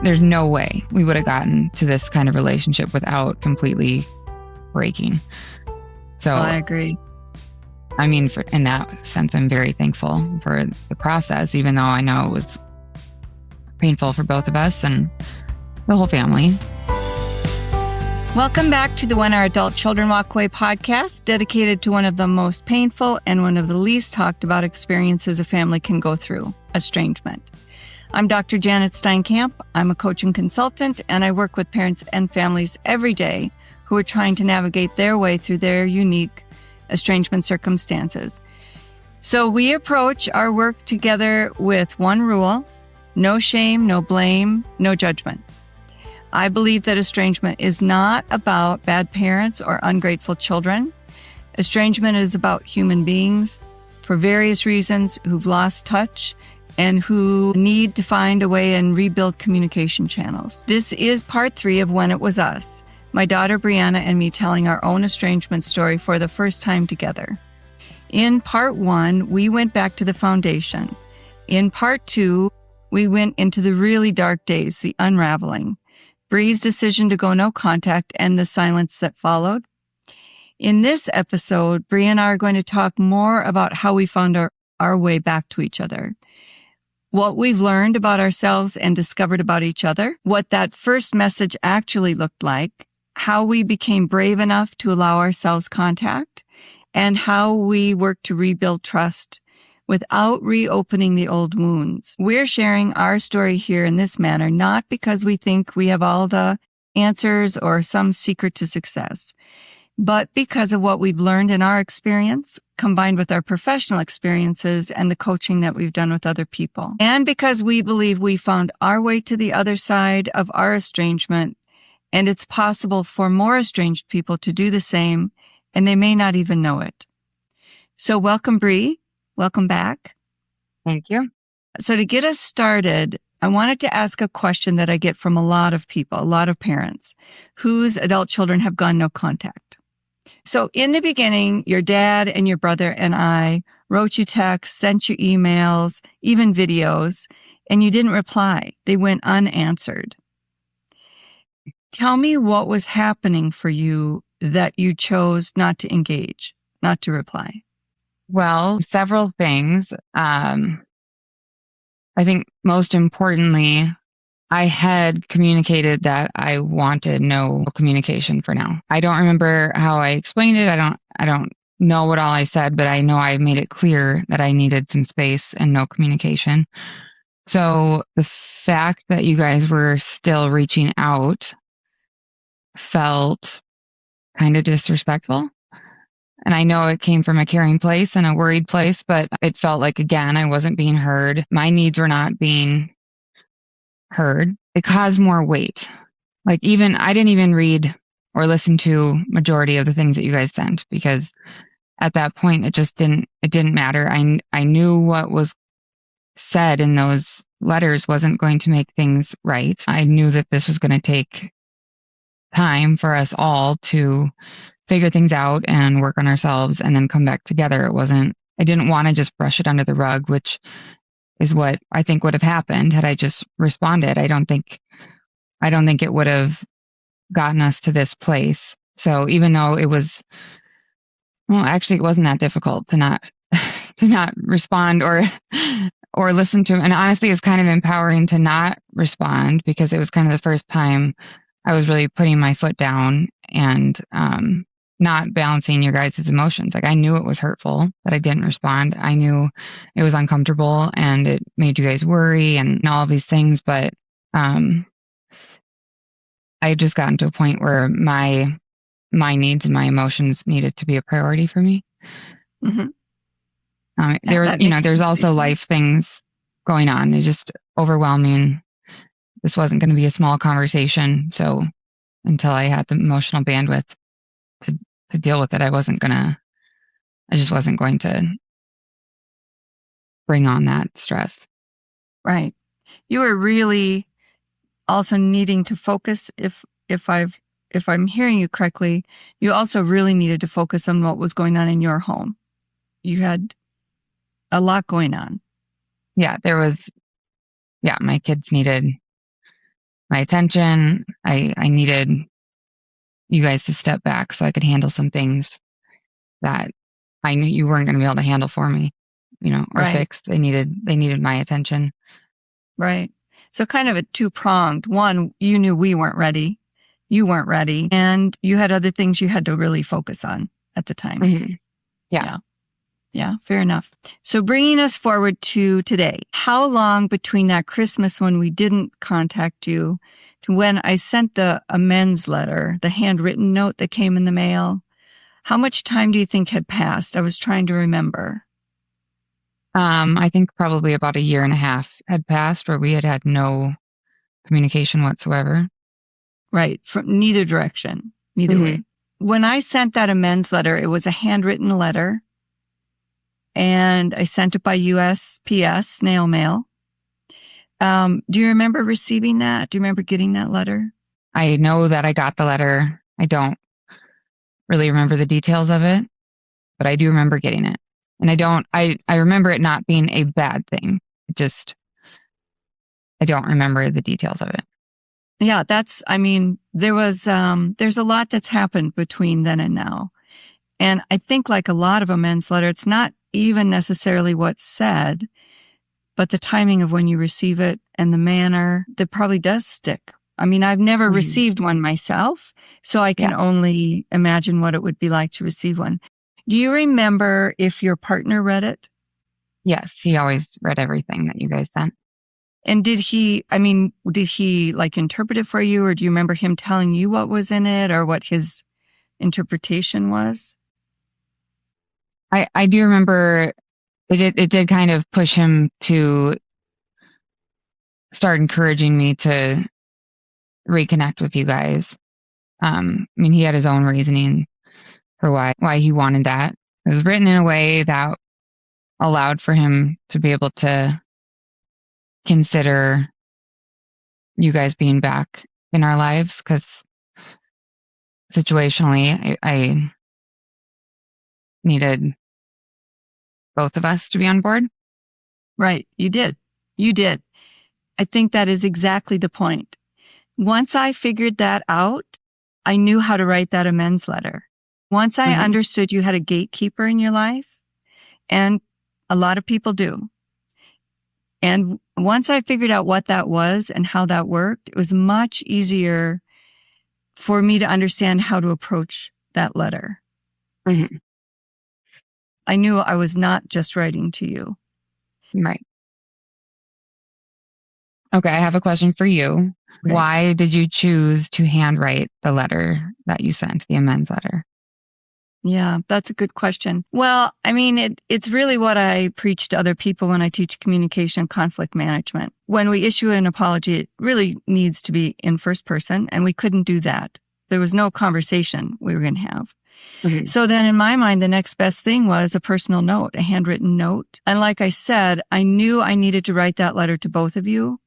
there's no way we would have gotten to this kind of relationship without completely breaking. So I agree. I mean, in that sense, I'm very thankful for the process, even though I know it was painful for both of us and the whole family. Welcome back to the When Our Adult Children Walk Away podcast, dedicated to one of the most painful and one of the least talked about experiences a family can go through, estrangement. I'm Dr. Janet Steinkamp. I'm a coach and consultant, and I work with parents and families every day who are trying to navigate their way through their unique estrangement circumstances. So we approach our work together with one rule: no shame, no blame, no judgment. I believe that estrangement is not about bad parents or ungrateful children. Estrangement is about human beings for various reasons who've lost touch and who need to find a way and rebuild communication channels. This is part 3 of When It Was Us, my daughter Brianna and me telling our own estrangement story for the first time together. In part 1, we went back to the foundation. In part 2, we went into the really dark days, the unraveling, Bree's decision to go no contact, and the silence that followed. In this episode, Bree and I are going to talk more about how we found our way back to each other, what we've learned about ourselves and discovered about each other, what that first message actually looked like, how we became brave enough to allow ourselves contact, and how we work to rebuild trust without reopening the old wounds. We're sharing our story here in this manner, not because we think we have all the answers or some secret to success, but because of what we've learned in our experience, combined with our professional experiences and the coaching that we've done with other people. And because we believe we found our way to the other side of our estrangement, and it's possible for more estranged people to do the same, and they may not even know it. So welcome, Bree. Welcome back. Thank you. So to get us started, I wanted to ask a question that I get from a lot of people, a lot of parents whose adult children have gone no contact. So in the beginning, your dad and your brother and I wrote you texts, sent you emails, even videos, and you didn't reply. They went unanswered. Tell me what was happening for you that you chose not to engage, not to reply. Well, several things. I think most importantly, I had communicated that I wanted no communication for now. I don't remember how I explained it. I don't know what all I said, but I know I made it clear that I needed some space and no communication. So the fact that you guys were still reaching out felt kind of disrespectful. And I know it came from a caring place and a worried place, but it felt like, again, I wasn't being heard. My needs were not being heard. It caused more weight. Like I didn't even read or listen to majority of the things that you guys sent, because at that point, it didn't matter. I knew what was said in those letters wasn't going to make things right. I knew that this was going to take time for us all to figure things out and work on ourselves and then come back together. I didn't want to just brush it under the rug, which is what I think would have happened had I just responded. I don't think it would have gotten us to this place. So even though it wasn't that difficult to not respond or listen to. And honestly, it was kind of empowering to not respond, because it was kind of the first time I was really putting my foot down and not balancing your guys' emotions. Like, I knew it was hurtful that I didn't respond. I knew it was uncomfortable and it made you guys worry and all of these things. But I had just gotten to a point where my needs and my emotions needed to be a priority for me. Mm-hmm. There's also life things going on. It's just overwhelming. This wasn't going to be a small conversation. So until I had the emotional bandwidth to deal with it, I just wasn't going to bring on that stress. Right. You were really also needing to focus. If I'm hearing you correctly, you also really needed to focus on what was going on in your home. You had a lot going on. Yeah, my kids needed my attention. I needed you guys to step back so I could handle some things that I knew you weren't going to be able to handle for me, or Right. fix. They needed my attention. Right. So kind of a two-pronged. One, you knew we weren't ready. You weren't ready. And you had other things you had to really focus on at the time. Mm-hmm. Yeah. Yeah, fair enough. So bringing us forward to today, how long between that Christmas when we didn't contact you to when I sent the amends letter, the handwritten note that came in the mail, how much time do you think had passed? I was trying to remember. I think probably about a year and a half had passed where we had no communication whatsoever. Right. From neither direction, neither way. When I sent that amends letter, it was a handwritten letter. And I sent it by USPS, snail mail. Do you remember receiving that? Do you remember getting that letter? I know that I got the letter. I don't really remember the details of it, but I do remember getting it. And I remember it not being a bad thing. I don't remember the details of it. Yeah, there's a lot that's happened between then and now. And I think like a lot of amends letter, it's not even necessarily what's said, but the timing of when you receive it and the manner that probably does stick. I mean, I've never received one myself, so I can only imagine what it would be like to receive one. Do you remember if your partner read it? Yes, he always read everything that you guys sent. And did he like interpret it for you, or do you remember him telling you what was in it or what his interpretation was? I do remember it did kind of push him to start encouraging me to reconnect with you guys. He had his own reasoning for why he wanted that. It was written in a way that allowed for him to be able to consider you guys being back in our lives, because situationally, I needed both of us to be on board. Right. You did. I think that is exactly the point. Once I figured that out, I knew how to write that amends letter. Once I understood you had a gatekeeper in your life, and a lot of people do. And once I figured out what that was and how that worked, it was much easier for me to understand how to approach that letter. Mm-hmm. I knew I was not just writing to you. Right. Okay, I have a question for you. Okay. Why did you choose to handwrite the letter that you sent, the amends letter? Yeah, that's a good question. Well, it's really what I preach to other people when I teach communication and conflict management. When we issue an apology, it really needs to be in first person, and we couldn't do that. There was no conversation we were going to have. Mm-hmm. So then in my mind, the next best thing was a personal note, a handwritten note. And like I said, I knew I needed to write that letter to both of you.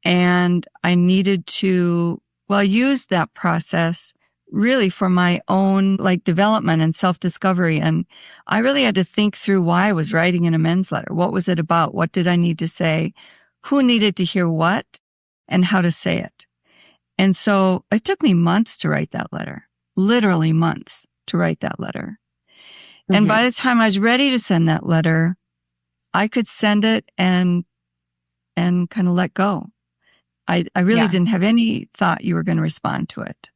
And I needed to, use that process really for my own development and self-discovery. And I really had to think through why I was writing an amends letter. What was it about? What did I need to say? Who needed to hear what? And how to say it? And so it took me months to write that letter, literally months to write that letter. Mm-hmm. And by the time I was ready to send that letter, I could send it and kind of let go. I really didn't have any thought you were going to respond to it.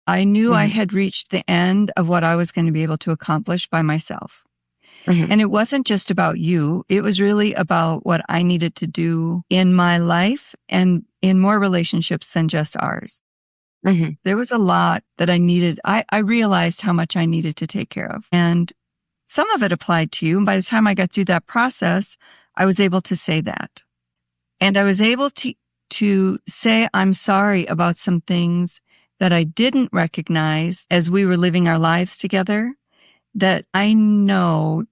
I knew I had reached the end of what I was going to be able to accomplish by myself. And it wasn't just about you. It was really about what I needed to do in my life and in more relationships than just ours. There was a lot that I needed. I realized how much I needed to take care of. And some of it applied to you. And by the time I got through that process, I was able to say that. And I was able to say I'm sorry about some things that I didn't recognize as we were living our lives together, that I know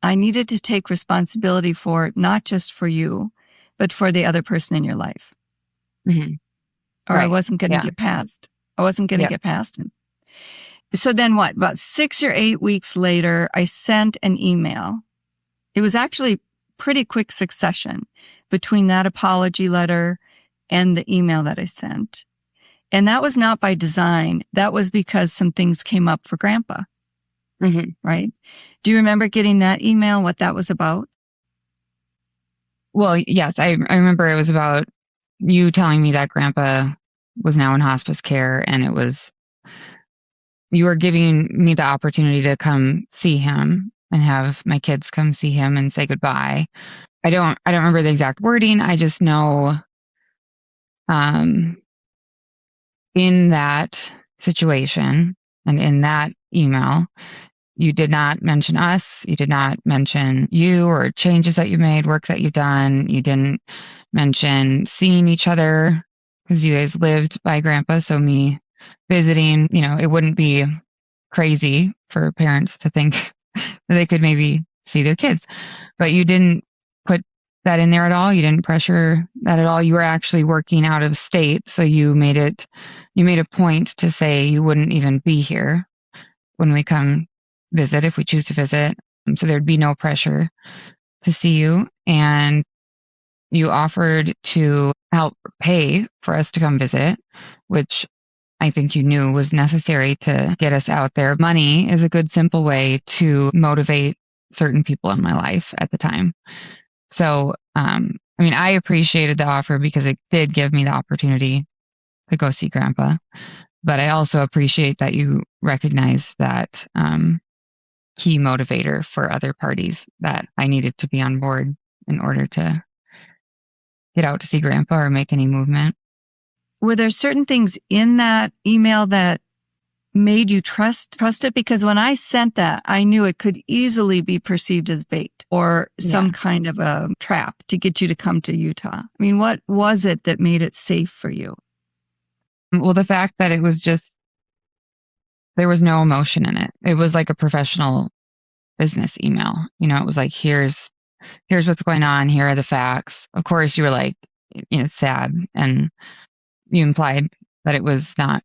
I needed to take responsibility for, not just for you, but for the other person in your life. Or I wasn't going to get past. I wasn't going to get past him. So then what? About 6 or 8 weeks later, I sent an email. It was actually pretty quick succession between that apology letter and the email that I sent. And that was not by design. That was because some things came up for Grandpa, right? Do you remember getting that email, what that was about? Well, yes, I remember it was about you telling me that Grandpa was now in hospice care, and you were giving me the opportunity to come see him and have my kids come see him and say goodbye. I don't remember the exact wording. I just know, in that situation and in that email, you did not mention us. You did not mention you or changes that you made, work that you've done. You didn't mention seeing each other because you guys lived by Grandpa. So me visiting, it wouldn't be crazy for parents to think that they could maybe see their kids. But you didn't put that in there at all. You didn't pressure that at all. You were actually working out of state. So you made a point to say you wouldn't even be here when we come visit, if we choose to visit. So there'd be no pressure to see you. And you offered to help pay for us to come visit, which I think you knew was necessary to get us out there. Money is a good, simple way to motivate certain people in my life at the time. So, I appreciated the offer because it did give me the opportunity to go see Grandpa. But I also appreciate that you recognize that key motivator for other parties, that I needed to be on board in order to get out to see Grandpa or make any movement. Were there certain things in that email that made you trust it? Because when I sent that, I knew it could easily be perceived as bait or some kind of a trap to get you to come to Utah. I mean, what was it that made it safe for you? Well, the fact that it was just, there was no emotion in it. It was like a professional business email. It was like, here's what's going on. Here are the facts. Of course, you were like, sad, and you implied that it was not,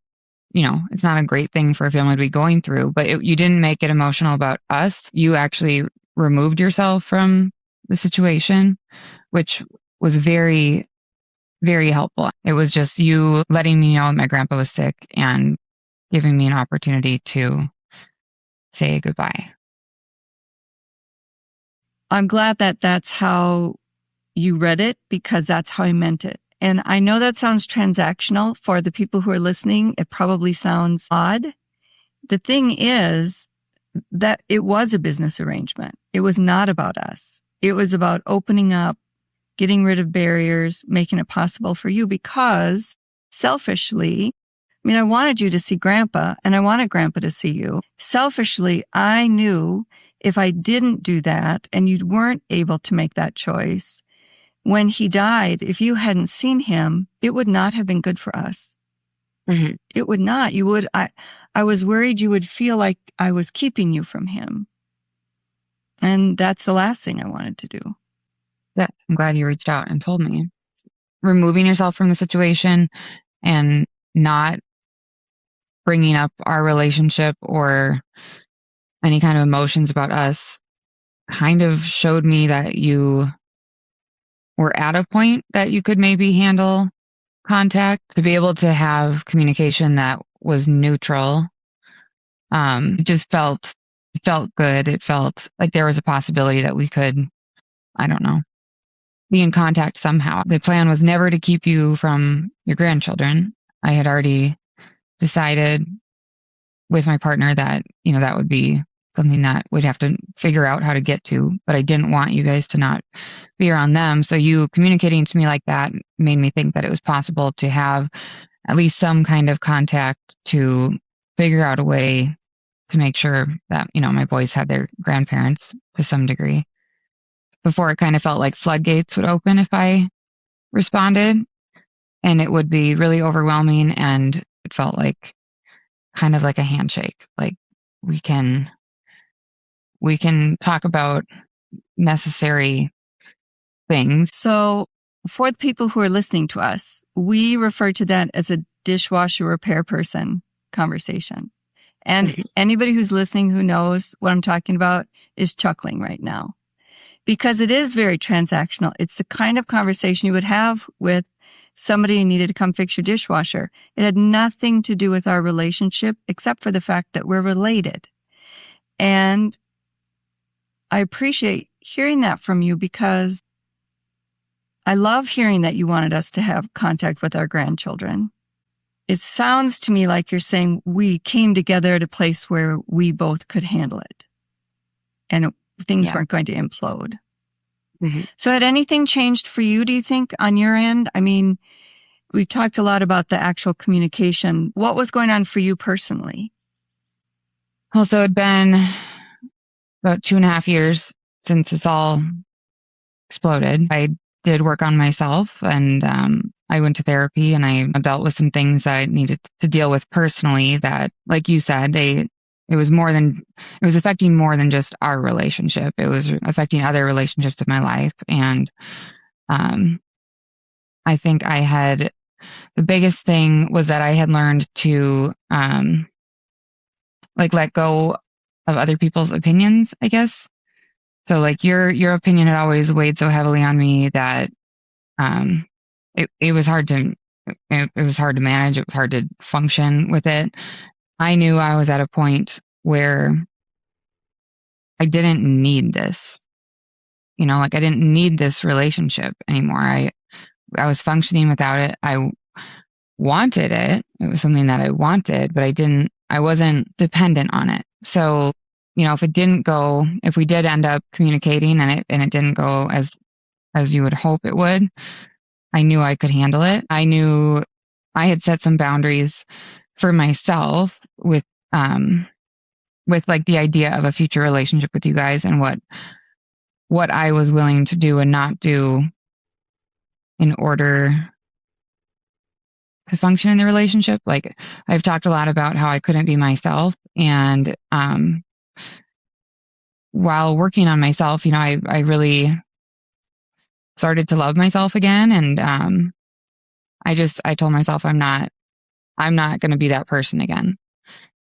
it's not a great thing for a family to be going through, but you didn't make it emotional about us. You actually removed yourself from the situation, which was very, very helpful. It was just you letting me know my grandpa was sick and giving me an opportunity to say goodbye. I'm glad that that's how you read it, because that's how I meant it. And I know that sounds transactional for the people who are listening. It probably sounds odd. The thing is that it was a business arrangement. It was not about us. It was about opening up, getting rid of barriers, making it possible for you, because selfishly, I wanted you to see Grandpa and I wanted Grandpa to see you. Selfishly, I knew if I didn't do that and you weren't able to make that choice, when he died, if you hadn't seen him, it would not have been good for us. It would not. I was worried you would feel like I was keeping you from him. And that's the last thing I wanted to do. Yeah, I'm glad you reached out and told me. Removing yourself from the situation and not bringing up our relationship or any kind of emotions about us kind of showed me that you were at a point that you could maybe handle contact, to be able to have communication that was neutral. It just felt good. It felt like there was a possibility that we could, I don't know, be in contact somehow. The plan was never to keep you from your grandchildren. I had already decided with my partner that, that would be something that we'd have to figure out how to get to, but I didn't want you guys to not be around them. So you communicating to me like that made me think that it was possible to have at least some kind of contact to figure out a way to make sure that, my boys had their grandparents to some degree. Before, it kind of felt like floodgates would open if I responded, and it would be really overwhelming, and it felt like kind of like a handshake. Like we can talk about necessary things. So for the people who are listening to us, we refer to that as a dishwasher repair person conversation. And anybody who's listening who knows what I'm talking about is chuckling right now, because it is very transactional. It's the kind of conversation you would have with somebody needed to come fix your dishwasher. It had nothing to do with our relationship except for the fact that we're related. And I appreciate hearing that from you because I love hearing that you wanted us to have contact with our grandchildren. It sounds to me like you're saying we came together at a place where we both could handle it and things weren't going to implode. Mm-hmm. So had anything changed for you, do you think, on your end? I mean, we've talked a lot about the actual communication. What was going on for you personally? Well, so it'd been about 2.5 years since it's all exploded. I did work on myself and I went to therapy and I dealt with some things that I needed to deal with personally that, like you said, it was affecting more than just our relationship. It was affecting other relationships in my life. And I think the biggest thing was that I had learned to let go of other people's opinions, I guess. So like your opinion had always weighed so heavily on me that it was hard to manage. It was hard to function with it. I knew I was at a point where I didn't need this. I didn't need this relationship anymore. I was functioning without it. I wanted it. It was something that I wanted, but I wasn't dependent on it. So, if we did end up communicating and it didn't go as you would hope it would, I knew I could handle it. I knew I had set some boundaries for myself with like the idea of a future relationship with you guys and what I was willing to do and not do in order to function in the relationship. Like I've talked a lot about how I couldn't be myself, and while working on myself, I really started to love myself again, and I told myself I'm not going to be that person again.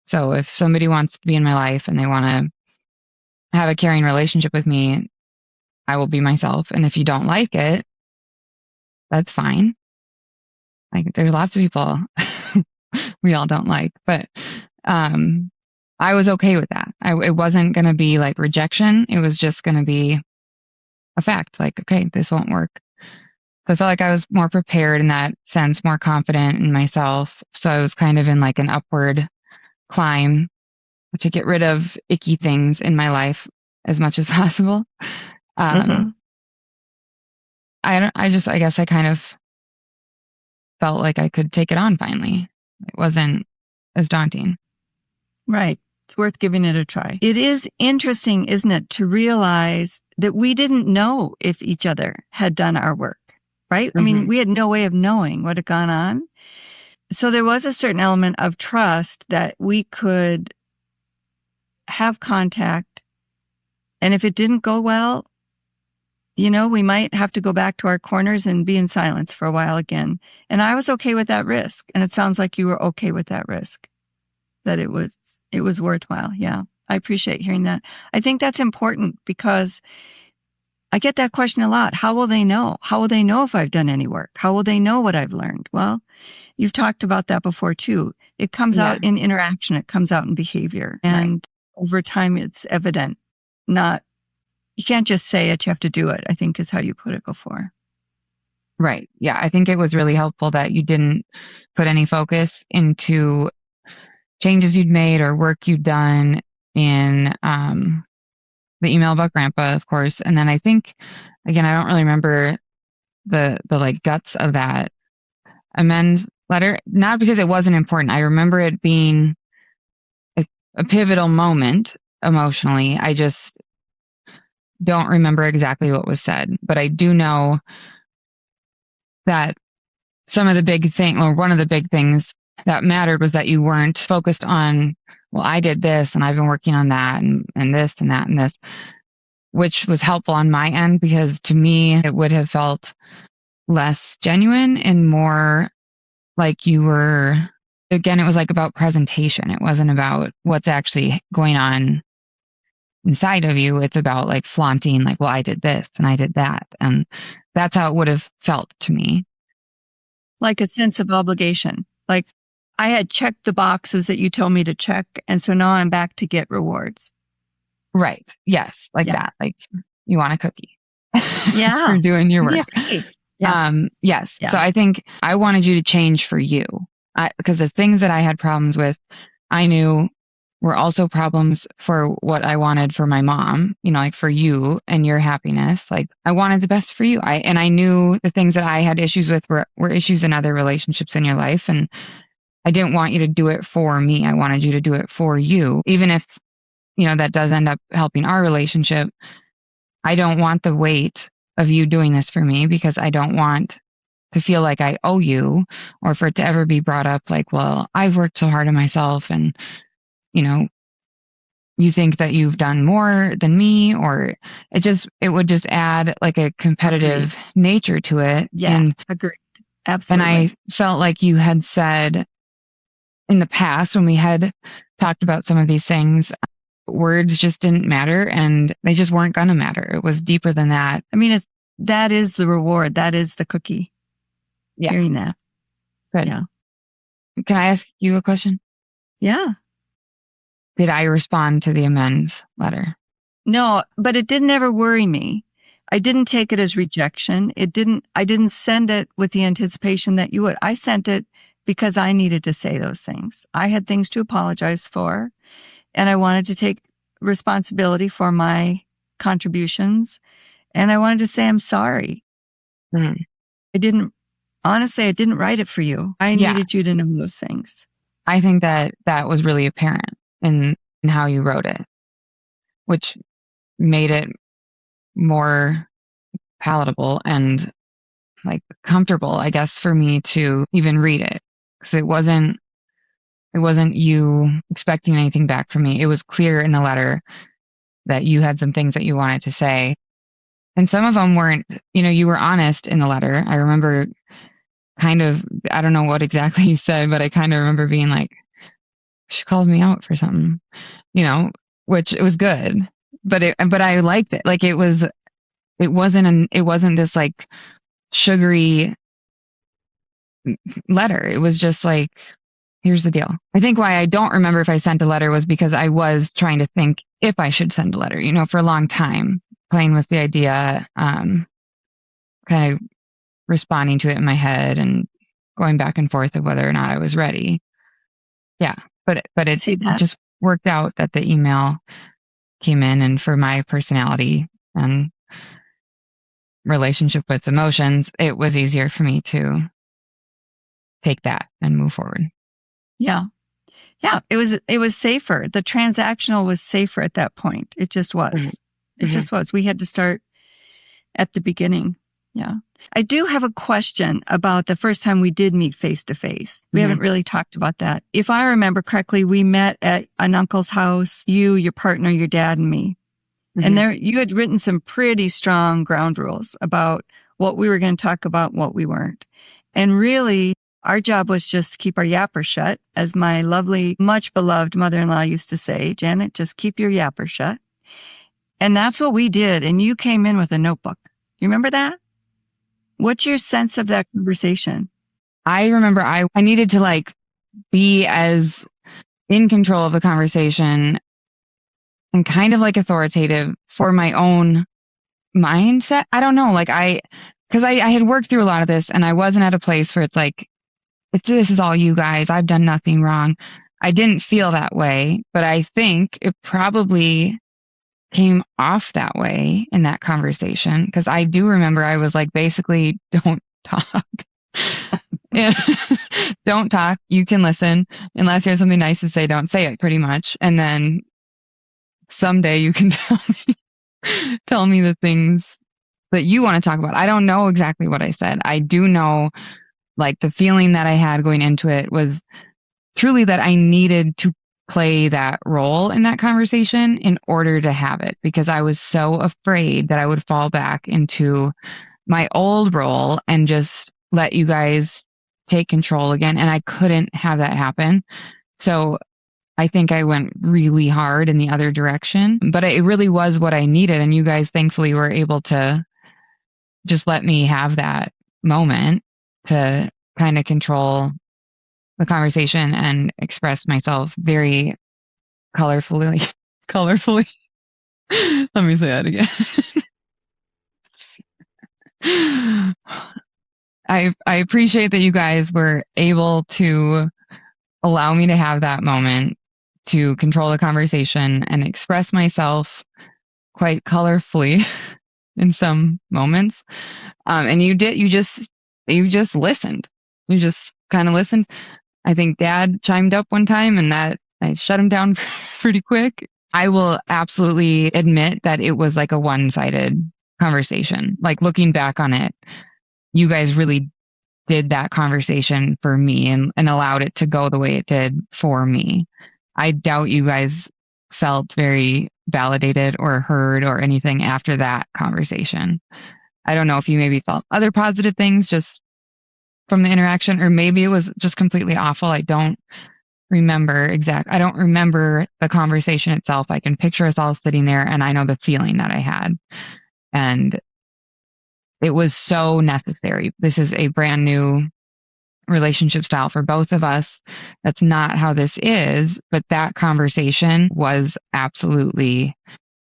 So if somebody wants to be in my life and they want to have a caring relationship with me, I will be myself. And if you don't like it, that's fine. Like there's lots of people we all don't like, but I was okay with that. It wasn't going to be like rejection. It was just going to be a fact. Like, okay, this won't work. So I felt like I was more prepared in that sense, more confident in myself. So I was kind of in like an upward climb to get rid of icky things in my life as much as possible. I guess I kind of felt like I could take it on finally. It wasn't as daunting. Right. It's worth giving it a try. It is interesting, isn't it, to realize that we didn't know if each other had done our work, right? I mean, we had no way of knowing what had gone on. So there was a certain element of trust that we could have contact. And if it didn't go well, we might have to go back to our corners and be in silence for a while again. And I was okay with that risk. And it sounds like you were okay with that risk, that it was worthwhile. Yeah. I appreciate hearing that. I think that's important because I get that question a lot. How will they know? How will they know if I've done any work? How will they know what I've learned? Well, you've talked about that before too. It comes out in interaction. It comes out in behavior. And over time, it's evident. You can't just say it, you have to do it, I think is how you put it before. Right. Yeah. I think it was really helpful that you didn't put any focus into changes you'd made or work you'd done in the email about grandpa, of course. And then I think, again, I don't really remember the like guts of that amends letter, not because it wasn't important. I remember it being a pivotal moment emotionally. I just don't remember exactly what was said, but I do know that one of the big things that mattered was that you weren't focused on, well, I did this and I've been working on that and this and that and this, which was helpful on my end because to me, it would have felt less genuine and more like you were, again, it was like about presentation. It wasn't about what's actually going on inside of you. It's about like flaunting, like, well, I did this and I did that. And that's how it would have felt to me. Like a sense of obligation. Like I had checked the boxes that you told me to check. And so now I'm back to get rewards. Right. Yes. Like Yeah. that. Like you want a cookie Yeah. for doing your work. Yeah. Yes. Yeah. So I think I wanted you to change for you. Because the things that I had problems with, I knew were also problems for what I wanted for my mom, like for you and your happiness. Like I wanted the best for you. I knew the things that I had issues with were issues in other relationships in your life. And I didn't want you to do it for me. I wanted you to do it for you. Even if, that does end up helping our relationship. I don't want the weight of you doing this for me because I don't want to feel like I owe you, or for it to ever be brought up like, well, I've worked so hard on myself and, you think that you've done more than me, or it would just add like a competitive nature to it. Yeah. And agreed. Absolutely. And I felt like you had said in the past when we had talked about some of these things, words just didn't matter and they just weren't going to matter. It was deeper than that. I mean, that is the reward. That is the cookie. Yeah. Hearing that. Good. Yeah. Can I ask you a question? Yeah. Did I respond to the amends letter? No, but it didn't ever worry me. I didn't take it as rejection. I didn't send it with the anticipation that you would. I sent it because I needed to say those things. I had things to apologize for, and I wanted to take responsibility for my contributions, and I wanted to say I'm sorry. Mm-hmm. I didn't write it for you. I needed you to know those things. I think that was really apparent in how you wrote it, which made it more palatable and like comfortable, I guess, for me to even read it. Because it wasn't you expecting anything back from me. It was clear in the letter that you had some things that you wanted to say. And some of them weren't, you were honest in the letter. I remember kind of, I don't know what exactly you said, but I kind of remember being like, she called me out for something, which it was good, but I liked it. Like it wasn't this like sugary letter. It was just like, here's the deal. I think why I don't remember if I sent a letter was because I was trying to think if I should send a letter, for a long time, playing with the idea, kind of responding to it in my head and going back and forth of whether or not I was ready. Yeah. But it just worked out that the email came in, and for my personality and relationship with emotions, it was easier for me to take that and move forward. Yeah. Yeah. It was safer. The transactional was safer at that point. It just was. Mm-hmm. It just was. We had to start at the beginning. Yeah. I do have a question about the first time we did meet face to face. We haven't really talked about that. If I remember correctly, we met at an uncle's house, you, your partner, your dad, and me. And there, you had written some pretty strong ground rules about what we were going to talk about, what we weren't. And really, our job was just to keep our yapper shut, as my lovely, much beloved mother-in-law used to say, Janet, just keep your yapper shut. And that's what we did. And you came in with a notebook. You remember that? What's your sense of that conversation? I remember I needed to like be as in control of the conversation and kind of like authoritative for my own mindset. I don't know, because I had worked through a lot of this and I wasn't at a place where it's like, this is all you guys. I've done nothing wrong. I didn't feel that way, but I think it probably came off that way in that conversation, because I do remember I was like, basically, don't talk. Don't talk. You can listen. Unless you have something nice to say, don't say it, pretty much. And then someday you can tell me the things that you want to talk about. I don't know exactly what I said. I do know, like, the feeling that I had going into it was truly that I needed to play that role in that conversation in order to have it, because I was so afraid that I would fall back into my old role and just let you guys take control again. And I couldn't have that happen. So I think I went really hard in the other direction, but it really was what I needed. And you guys thankfully were able to just let me have that moment to kind of control the conversation and express myself very colorfully. Colorfully. Let me say that again. I appreciate that you guys were able to allow me to have that moment to control the conversation and express myself quite colorfully in some moments. And you just listened. You just kind of listened. I think Dad chimed up one time and that I shut him down pretty quick. I will absolutely admit that it was like a one-sided conversation. Like looking back on it, you guys really did that conversation for me and allowed it to go the way it did for me. I doubt you guys felt very validated or heard or anything after that conversation. I don't know if you maybe felt other positive things just from the interaction, or maybe it was just completely awful. I don't remember I don't remember the conversation itself. I can picture us all sitting there and I know the feeling that I had. And it was so necessary. This is a brand new relationship style for both of us. That's not how this is, but that conversation was absolutely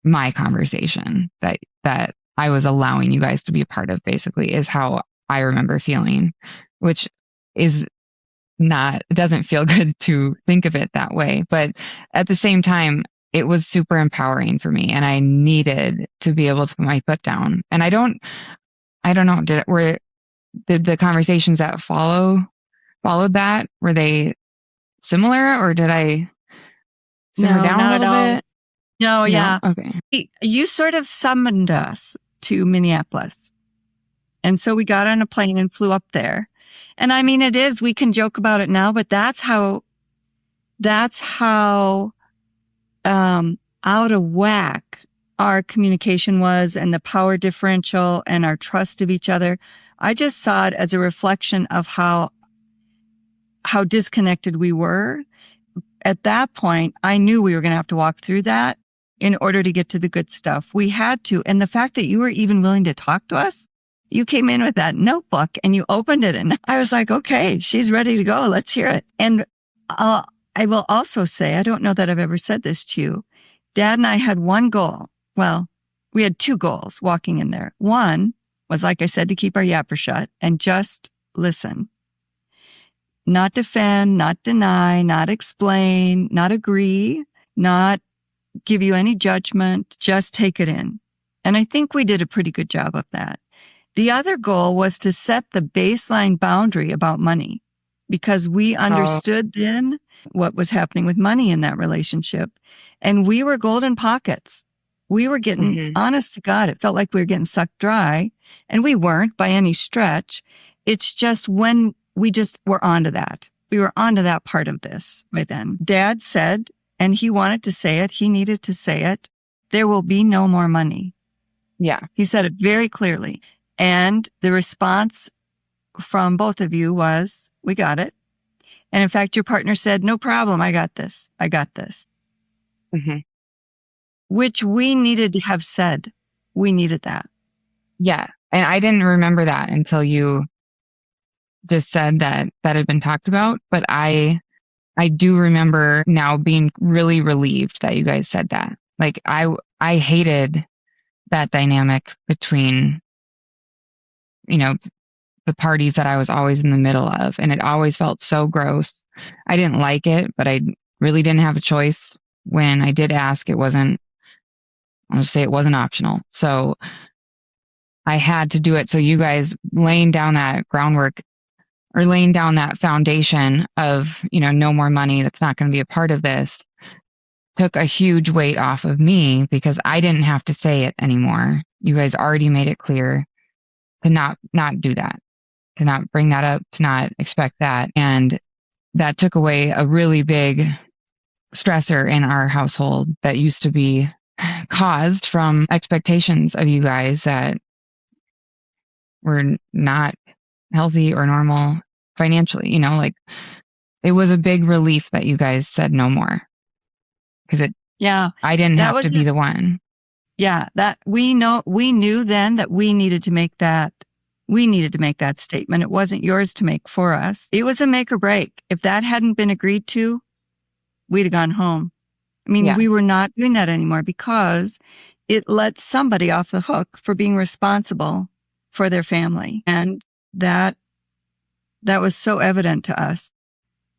my conversation that I was allowing you guys to be a part of, basically, is how I remember feeling, which is it doesn't feel good to think of it that way. But at the same time, it was super empowering for me and I needed to be able to put my foot down. And I don't know, did the conversations that followed that, were they similar or did I simmer down a little bit? No, yeah. Okay. You sort of summoned us to Minneapolis. And so we got on a plane and flew up there. And I mean, we can joke about it now, but that's how out of whack our communication was and the power differential and our trust of each other. I just saw it as a reflection of how disconnected we were. At that point, I knew we were going to have to walk through that in order to get to the good stuff. We had to. And the fact that you were even willing to talk to us, you came in with that notebook and you opened it and I was like, okay, she's ready to go. Let's hear it. And I will also say, I don't know that I've ever said this to you. Dad and I had one goal. Well, we had two goals walking in there. One was, like I said, to keep our yapper shut and just listen. Not defend, not deny, not explain, not agree, not give you any judgment, just take it in. And I think we did a pretty good job of that. The other goal was to set the baseline boundary about money because we understood then what was happening with money in that relationship. And we were golden pockets. We were getting, honest to God, it felt like we were getting sucked dry, and we weren't by any stretch. It's just when we just were onto that. We were onto that part of this by then. Dad said, and he wanted to say it, he needed to say it, there will be no more money. Yeah. He said it very clearly. And the response from both of you was, we got it. And in fact, your partner said, no problem. I got this. I got this. Mm-hmm. Which we needed to have said. We needed that. Yeah. And I didn't remember that until you just said that had been talked about. But I do remember now being really relieved that you guys said that. Like I hated that dynamic between, the parties that I was always in the middle of. And it always felt so gross. I didn't like it, but I really didn't have a choice. When I did ask, I'll just say it wasn't optional. So I had to do it. So you guys laying down that groundwork or laying down that foundation of, no more money, that's not going to be a part of this, took a huge weight off of me because I didn't have to say it anymore. You guys already made it clear to not do that, to not bring that up, to not expect that. And that took away a really big stressor in our household that used to be caused from expectations of you guys that were not healthy or normal financially. It was a big relief that you guys said no more because I didn't have to be the one. Yeah, that we knew then that we needed to make that We needed to make that statement. It wasn't yours to make for us. It was a make or break. If that hadn't been agreed to, we'd have gone home. I mean, Yeah. we were not doing that anymore because it let somebody off the hook for being responsible for their family. And that was so evident to us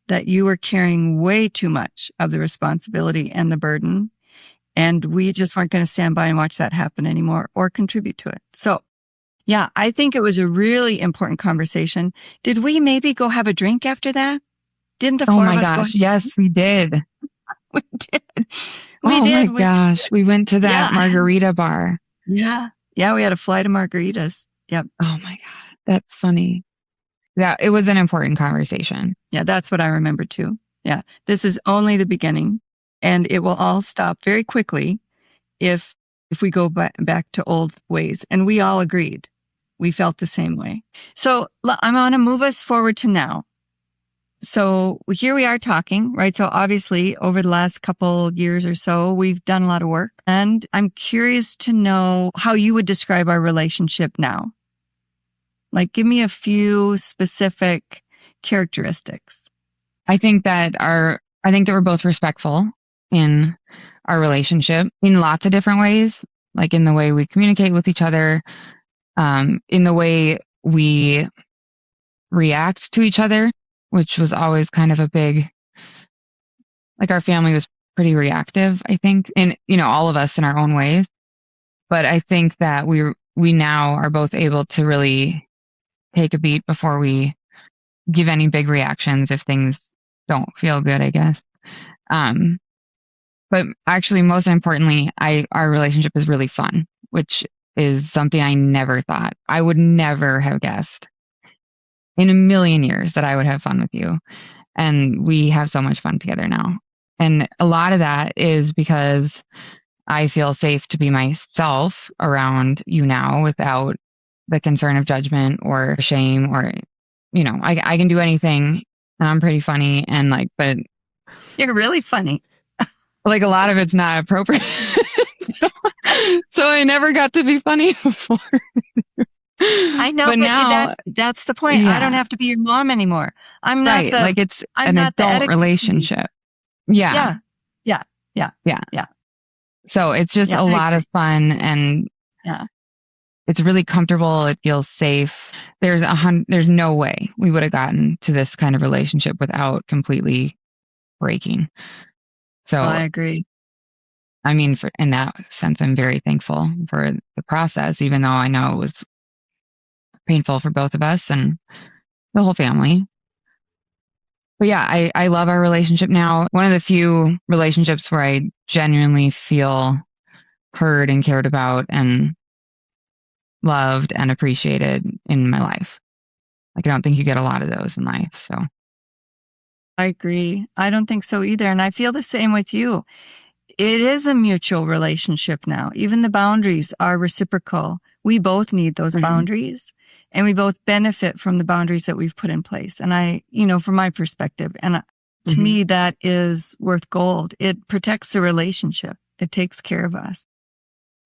that you were carrying way too much of the responsibility and the burden. And we just weren't going to stand by and watch that happen anymore or contribute to it. So yeah, I think it was a really important conversation. Did we maybe go have a drink after that? Didn't the Oh four my of us gosh. go? Yes, we did. We did. Oh did. my gosh. We went to that Yeah. margarita bar. Yeah. Yeah. We had a flight of margaritas. Yep. Oh my God. That's funny. Yeah. It was an important conversation. Yeah. That's what I remember too. Yeah. This is only the beginning, and it will all stop very quickly if we go back to old ways. And we all agreed. We felt the same way. So I'm going to move us forward to now. So here we are talking, right? So obviously over the last couple years or so, we've done a lot of work, and I'm curious to know how you would describe our relationship now. Like, give me a few specific characteristics. I think that we're both respectful in our relationship in lots of different ways, like in the way we communicate with each other, in the way we react to each other, which was always kind of a big, like our family was pretty reactive, I think, in, all of us in our own ways. But I think that we now are both able to really take a beat before we give any big reactions if things don't feel good, I guess. But actually, most importantly, our relationship is really fun, which is something I never thought. I would never have guessed in a million years that I would have fun with you. And we have so much fun together now. And a lot of that is because I feel safe to be myself around you now without the concern of judgment or shame or, I can do anything, and I'm pretty funny, and but You're really funny. like a lot of it's not appropriate. so I never got to be funny before. I know, but now that's the point. Yeah. I don't have to be your mom anymore. I'm not right, the, it's I'm an not adult relationship. Yeah. Yeah. So it's just Yeah, a I lot agree. of fun, and Yeah. it's really comfortable. It feels safe. There's no way we would have gotten to this kind of relationship without completely breaking. So I agree. I mean, in that sense, I'm very thankful for the process, even though I know it was painful for both of us and the whole family. But yeah, I love our relationship now. One of the few relationships where I genuinely feel heard and cared about and loved and appreciated in my life. Like, I don't think you get a lot of those in life. So I agree. I don't think so either. And I feel the same with you. It is a mutual relationship now. Even the boundaries are reciprocal. We both need those boundaries, and we both benefit from the boundaries that we've put in place. And from my perspective, and to me, that is worth gold. It protects the relationship. It takes care of us.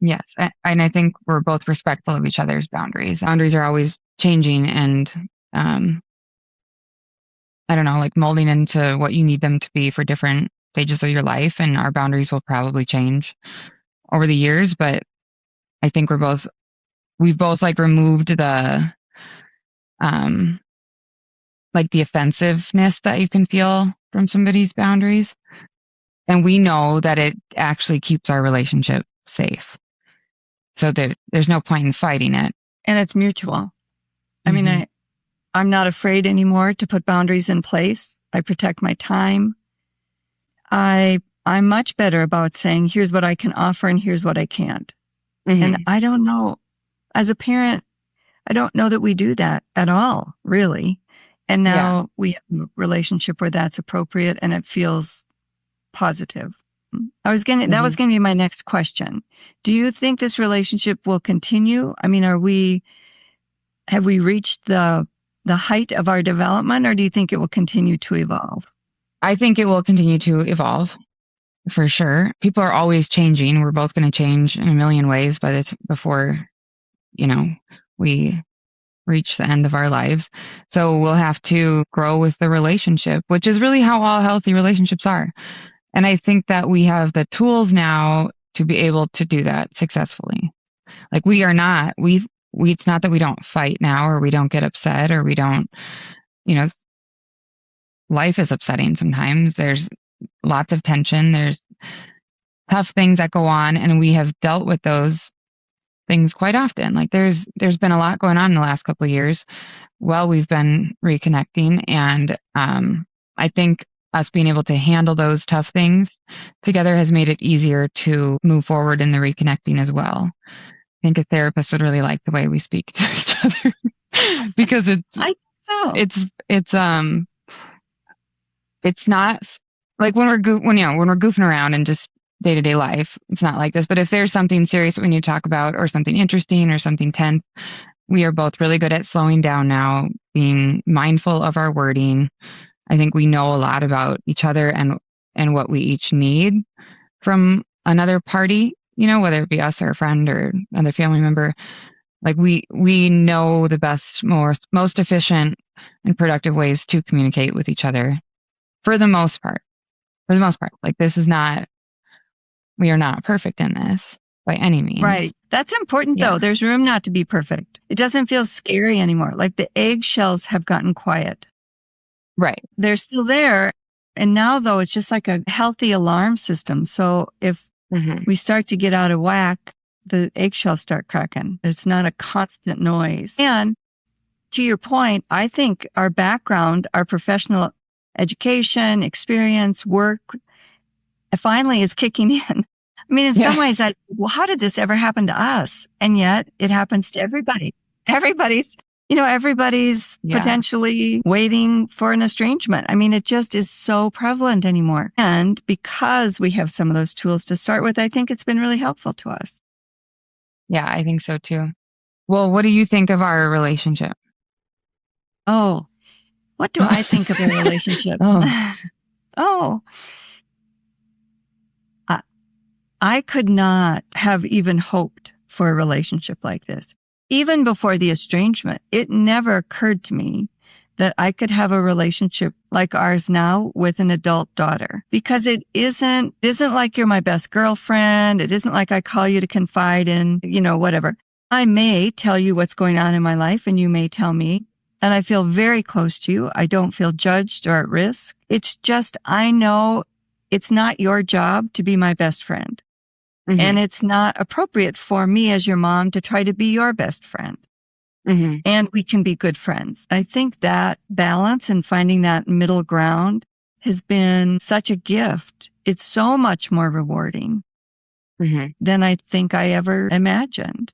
Yes. And I think we're both respectful of each other's boundaries. Boundaries are always changing and, I don't know, like molding into what you need them to be for different stages of your life. And our boundaries will probably change over the years, but I think we've both like removed the, like the offensiveness that you can feel from somebody's boundaries. And we know that it actually keeps our relationship safe. So there's no point in fighting it. And it's mutual. I mean, I'm not afraid anymore to put boundaries in place. I protect my time. I'm much better about saying, here's what I can offer and here's what I can't. And I don't know, as a parent, I don't know that we do that at all, really. And now we have a relationship where that's appropriate and it feels positive. That was going to be my next question. Do you think this relationship will continue? I mean, have we reached the height of our development, or do you think it will continue to evolve? I think it will continue to evolve for sure. People are always changing. We're both going to change in a million ways before, we reach the end of our lives. So we'll have to grow with the relationship, which is really how all healthy relationships are. And I think that we have the tools now to be able to do that successfully. Like it's not that we don't fight now or we don't get upset or we don't, life is upsetting sometimes. There's lots of tension. There's tough things that go on, and we have dealt with those things quite often. Like there's been a lot going on in the last couple of years while we've been reconnecting, and I think us being able to handle those tough things together has made it easier to move forward in the reconnecting as well. I think a therapist would really like the way we speak to each other because it's not like when we're goofing around and just day-to-day life, it's not like this. But if there's something serious that we need to talk about or something interesting or something tense, we are both really good at slowing down now, being mindful of our wording. I think we know a lot about each other and what we each need from another party, whether it be us or a friend or another family member. Like we know the best, most efficient and productive ways to communicate with each other for the most part. Like we are not perfect in this by any means. Right. That's important though. There's room not to be perfect. It doesn't feel scary anymore. Like the eggshells have gotten quiet. Right. They're still there. And now though, it's just like a healthy alarm system. So if we start to get out of whack, the eggshells start cracking. It's not a constant noise. And to your point, I think our background, our professional education, experience, work, finally is kicking in. I mean, in some ways, how did this ever happen to us? And yet it happens to everybody. Everybody's potentially waiting for an estrangement. I mean, it just is so prevalent anymore. And because we have some of those tools to start with, I think it's been really helpful to us. Yeah, I think so too. Well, what do you think of our relationship? Oh, what do I think of our relationship? I could not have even hoped for a relationship like this. Even before the estrangement, it never occurred to me that I could have a relationship like ours now with an adult daughter, because it isn't like you're my best girlfriend. It isn't like I call you to confide in, whatever. I may tell you what's going on in my life and you may tell me, and I feel very close to you. I don't feel judged or at risk. It's just, I know it's not your job to be my best friend. And it's not appropriate for me as your mom to try to be your best friend. And we can be good friends. I think that balance and finding that middle ground has been such a gift. It's so much more rewarding than I think I ever imagined.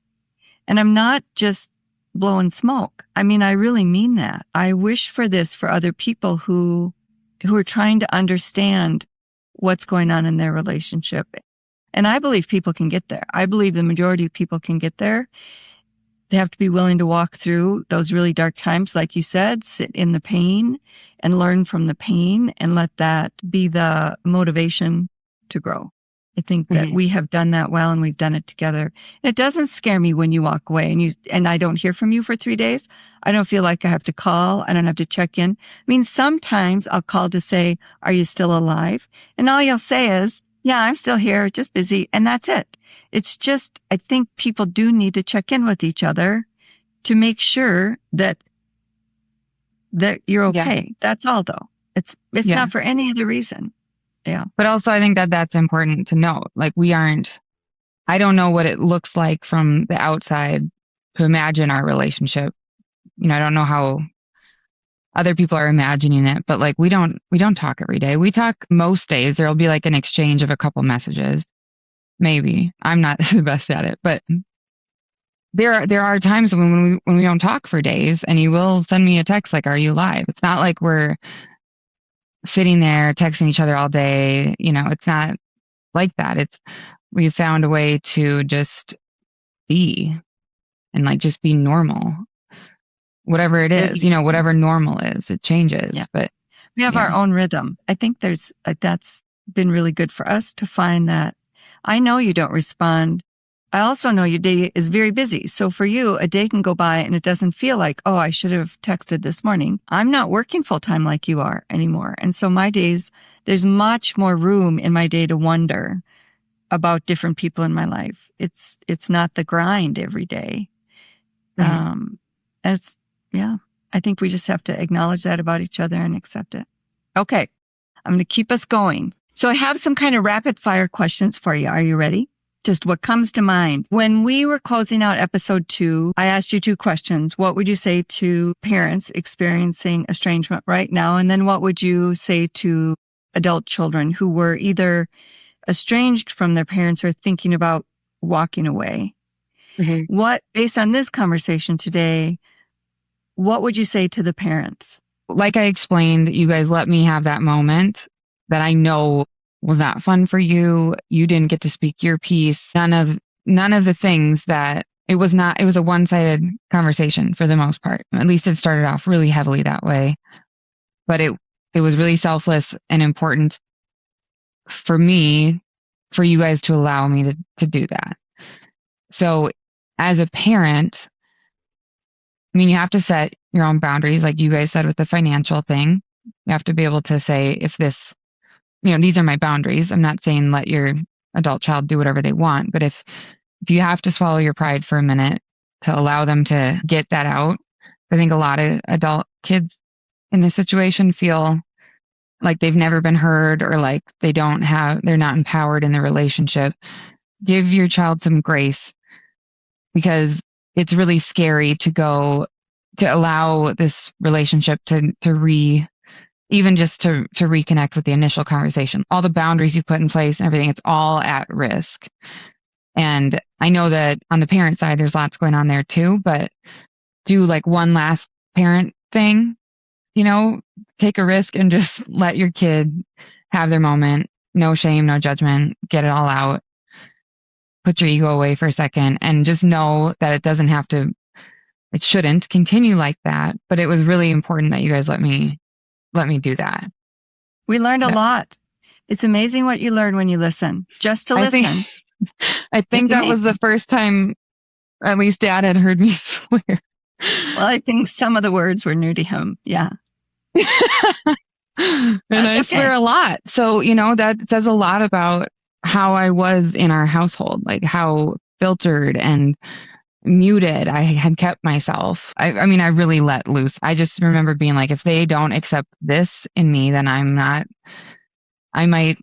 And I'm not just blowing smoke. I mean, I really mean that. I wish for this for other people who are trying to understand what's going on in their relationship. And I believe people can get there. I believe the majority of people can get there. They have to be willing to walk through those really dark times, like you said, sit in the pain and learn from the pain and let that be the motivation to grow. I think that we have done that well and we've done it together. And it doesn't scare me when you walk away and I don't hear from you for 3 days. I don't feel like I have to call. I don't have to check in. I mean, sometimes I'll call to say, are you still alive? And all you'll say is, yeah, I'm still here, just busy. And that's it. It's just, I think people do need to check in with each other to make sure that you're okay. Yeah. That's all though. It's not for any other reason. Yeah. But also I think that that's important to note. Like I don't know what it looks like from the outside to imagine our relationship. I don't know how other people are imagining it, but like we don't talk every day. We talk most days. There'll be like an exchange of a couple messages. Maybe. I'm not the best at it, but there are times when we don't talk for days and you will send me a text like, are you live? It's not like we're sitting there texting each other all day. It's not like that. We've found a way to just be and like just be normal. Whatever it is, whatever normal is, it changes. Yeah. But we have our own rhythm. I think that's been really good for us to find that. I know you don't respond I also know your day is very busy. So for you, a day can go by and it doesn't feel like, oh, I should have texted this morning. I'm not working full time like you are anymore. And so my days, there's much more room in my day to wonder about different people in my life. It's not the grind every day. And I think we just have to acknowledge that about each other and accept it. Okay. I'm going to keep us going. So I have some kind of rapid fire questions for you. Are you ready? Just what comes to mind. When we were closing out episode 2, I asked you 2 questions. What would you say to parents experiencing estrangement right now? And then what would you say to adult children who were either estranged from their parents or thinking about walking away? What, based on this conversation today, what would you say to the parents? Like I explained, you guys let me have that moment that I know was not fun for you. You didn't get to speak your piece. None of the things that it was a one-sided conversation for the most part. At least it started off really heavily that way. But it was really selfless and important for me, for you guys to allow me to do that. So as a parent, I mean, you have to set your own boundaries, like you guys said with the financial thing. You have to be able to say, if this, these are my boundaries. I'm not saying let your adult child do whatever they want, but if you have to swallow your pride for a minute to allow them to get that out, I think a lot of adult kids in this situation feel like they've never been heard or like they're not empowered in the relationship. Give your child some grace, because it's really scary to allow this relationship to reconnect with the initial conversation. All the boundaries you put in place and everything, it's all at risk. And I know that on the parent side, there's lots going on there too, but do like one last parent thing, take a risk and just let your kid have their moment. No shame, no judgment, get it all out. Put your ego away for a second and just know that it shouldn't continue like that. But it was really important that you guys let me do that. We learned a lot. It's amazing what you learn when you listen, just to listen. I think that was the first time at least Dad had heard me swear. Well, I think some of the words were new to him. Yeah. And I swear a lot. So, that says a lot about how I was in our household, like how filtered and muted I had kept myself. I mean, I really let loose. I just remember being like, if they don't accept this in me, then I might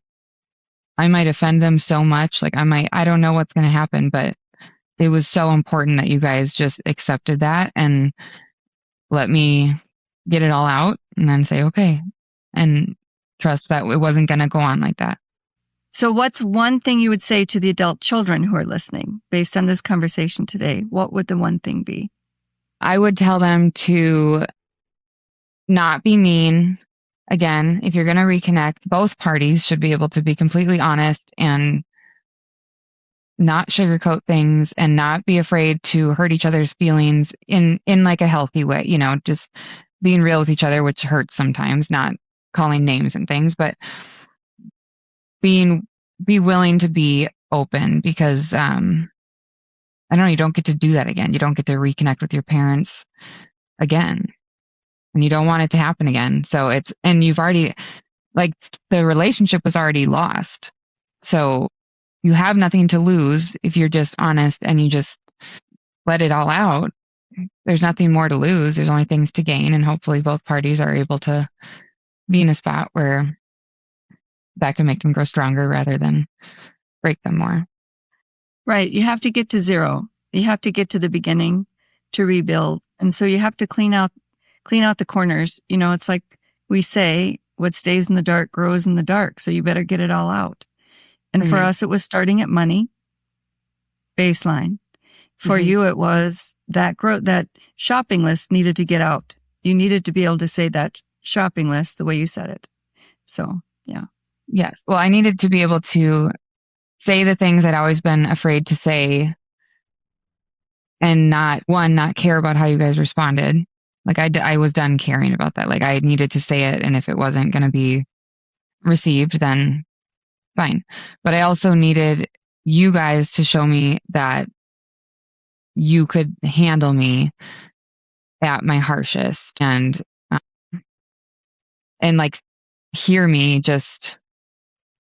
offend them so much. Like I don't know what's going to happen, but it was so important that you guys just accepted that and let me get it all out and then say, okay, and trust that it wasn't going to go on like that. So what's one thing you would say to the adult children who are listening based on this conversation today? What would the one thing be? I would tell them to not be mean. Again, if you're going to reconnect, both parties should be able to be completely honest and not sugarcoat things and not be afraid to hurt each other's feelings in like a healthy way, just being real with each other, which hurts sometimes, not calling names and things, but be willing to be open, because I don't know, you don't get to do that again. You don't get to reconnect with your parents again, and you don't want it to happen again. So you've already, like, the relationship was already lost. So you have nothing to lose if you're just honest and you just let it all out. There's nothing more to lose. There's only things to gain, and hopefully both parties are able to be in a spot where that can make them grow stronger rather than break them more. Right. You have to get to zero. You have to get to the beginning to rebuild. And so you have to clean out the corners. It's like we say, what stays in the dark grows in the dark. So you better get it all out. And for us, it was starting at money, baseline. For you, it was that shopping list needed to get out. You needed to be able to say that shopping list the way you said it. So, yeah. Yes. Well, I needed to be able to say the things I'd always been afraid to say and not care about how you guys responded. Like I was done caring about that. Like I needed to say it, and if it wasn't going to be received, then fine. But I also needed you guys to show me that you could handle me at my harshest and like hear me just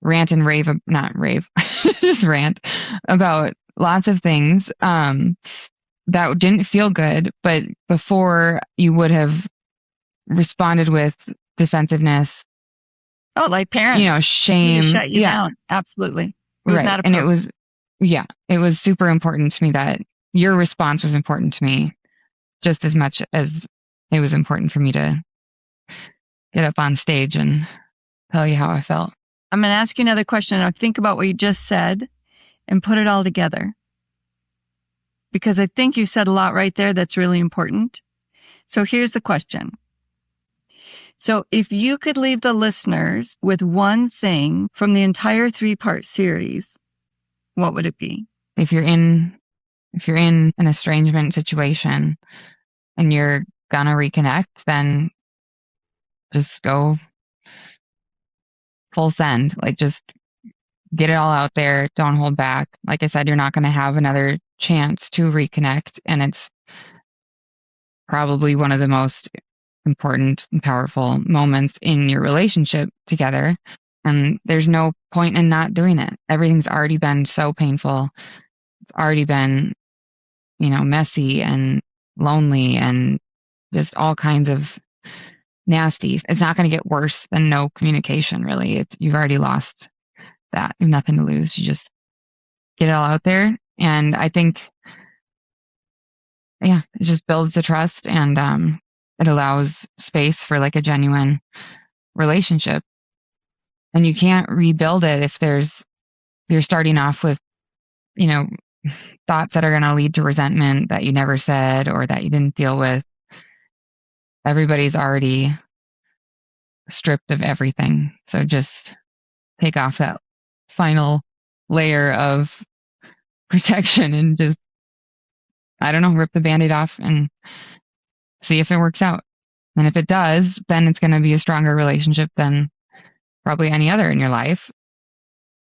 rant and rave, not rave, just rant about lots of things that didn't feel good, but before you would have responded with defensiveness, Oh, like parents. Need to shame. shut you Yeah, down. Absolutely. It was right. not And appropriate. it was super important to me that your response was important to me just as much as it was important for me to get up on stage and tell you how I felt. I'm going to ask you another question. Now think about what you just said and put it all together. Because I think you said a lot right there that's really important. So here's the question. So if you could leave the listeners with one thing from the entire 3-part series, what would it be? If you're in an estrangement situation and you're gonna reconnect, then just go full send. Like just get it all out there. Don't hold back. Like I said, you're not going to have another chance to reconnect. And it's probably one of the most important and powerful moments in your relationship together. And there's no point in not doing it. Everything's already been so painful. It's already been, messy and lonely and just all kinds of nasties. It's not going to get worse than no communication, really. You've already lost that. You have nothing to lose. You just get it all out there. And I think, it just builds the trust and it allows space for like a genuine relationship. And you can't rebuild it if you're starting off with, thoughts that are going to lead to resentment that you never said or that you didn't deal with. Everybody's already stripped of everything. So just take off that final layer of protection and just, I don't know, rip the Band-Aid off and see if it works out. And if it does, then it's going to be a stronger relationship than probably any other in your life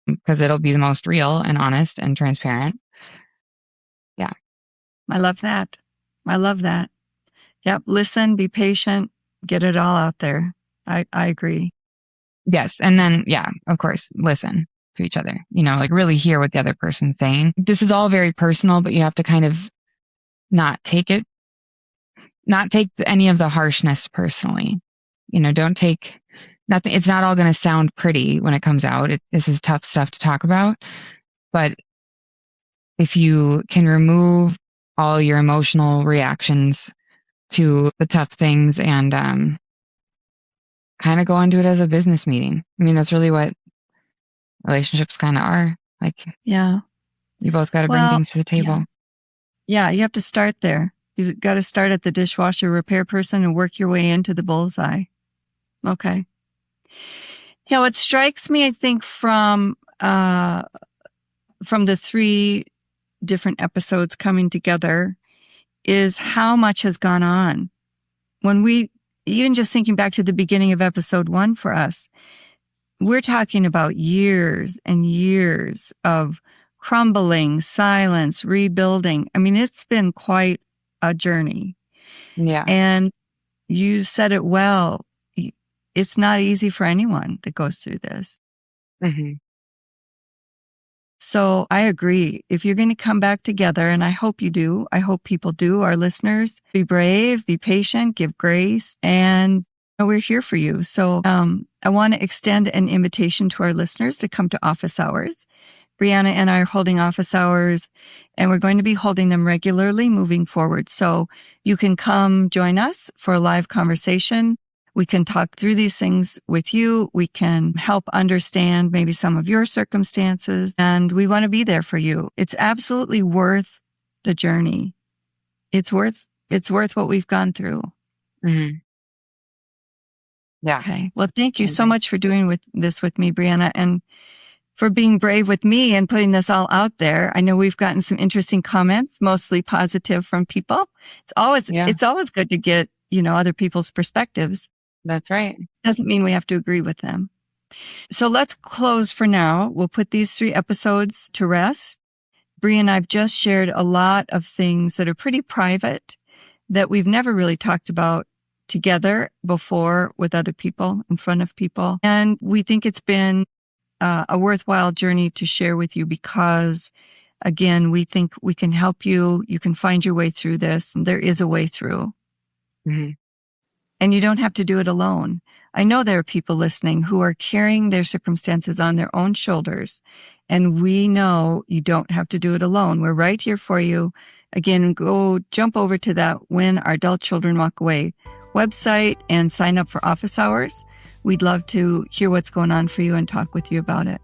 because it'll be the most real and honest and transparent. Yeah. I love that. I love that. Yep. Listen, be patient, get it all out there. I agree. Yes. And then, of course, listen to each other, like really hear what the other person's saying. This is all very personal, but you have to kind of not take any of the harshness personally. Don't take nothing. It's not all going to sound pretty when it comes out. This is tough stuff to talk about. But if you can remove all your emotional reactions to the tough things and kind of go into it as a business meeting. I mean, that's really what relationships kind of are. Like, yeah, you both got to bring things to the table. Yeah, you have to start there. You've got to start at the dishwasher repair person and work your way into the bullseye. Okay. What strikes me, I think, from the 3 different episodes coming together is how much has gone on. Even just thinking back to the beginning of episode 1 for us, we're talking about years and years of crumbling, silence, rebuilding. I mean, it's been quite a journey. Yeah. And you said it well. It's not easy for anyone that goes through this. Mm-hmm. So I agree. If you're going to come back together, and I hope you do, I hope people do, our listeners, be brave, be patient, give grace, and we're here for you. So I want to extend an invitation to our listeners to come to office hours. Brianna and I are holding office hours, and we're going to be holding them regularly moving forward. So you can come join us for a live conversation. We can talk through these things with you. We can help understand maybe some of your circumstances, and we want to be there for you. It's absolutely worth the journey. It's worth what we've gone through. Mm-hmm. Yeah. Okay. Well, thank you so much for doing this with me, Brianna, and for being brave with me and putting this all out there. I know we've gotten some interesting comments, mostly positive from people. It's always good to get, other people's perspectives. That's right. Doesn't mean we have to agree with them. So let's close for now. We'll put these 3 episodes to rest. Bree and I've just shared a lot of things that are pretty private that we've never really talked about together before with other people, in front of people. And we think it's been a worthwhile journey to share with you because, again, we think we can help you. You can find your way through this. There is a way through. Mm-hmm. And you don't have to do it alone. I know there are people listening who are carrying their circumstances on their own shoulders. And we know you don't have to do it alone. We're right here for you. Again, go jump over to that When Our Adult Children Walk Away website and sign up for office hours. We'd love to hear what's going on for you and talk with you about it.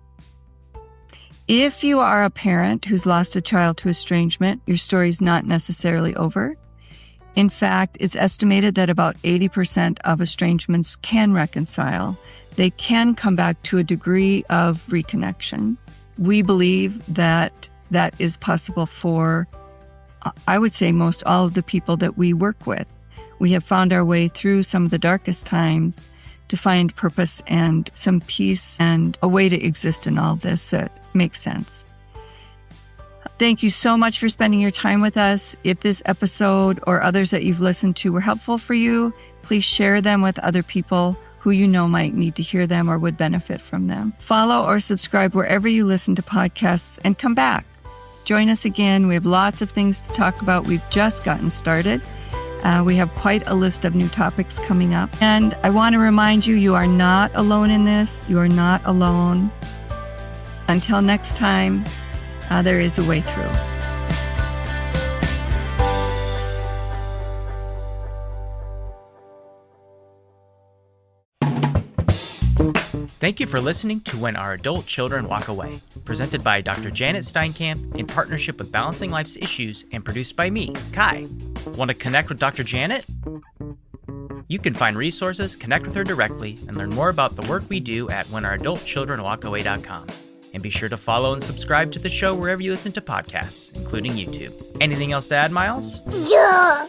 If you are a parent who's lost a child to estrangement, your story's not necessarily over. In fact, it's estimated that about 80% of estrangements can reconcile. They can come back to a degree of reconnection. We believe that that is possible for, I would say, most all of the people that we work with. We have found our way through some of the darkest times to find purpose and some peace and a way to exist in all of this that makes sense. Thank you so much for spending your time with us. If this episode or others that you've listened to were helpful for you, please share them with other people who you know might need to hear them or would benefit from them. Follow or subscribe wherever you listen to podcasts and come back. Join us again. We have lots of things to talk about. We've just gotten started. We have quite a list of new topics coming up. And I want to remind you, you are not alone in this. You are not alone. Until next time, there is a way through. Thank you for listening to When Our Adult Children Walk Away, presented by Dr. Janet Steinkamp in partnership with Balancing Life's Issues and produced by me, Kai. Want to connect with Dr. Janet? You can find resources, connect with her directly, and learn more about the work we do at whenouradultchildrenwalkaway.com. And be sure to follow and subscribe to the show wherever you listen to podcasts, including YouTube. Anything else to add, Miles? Yeah.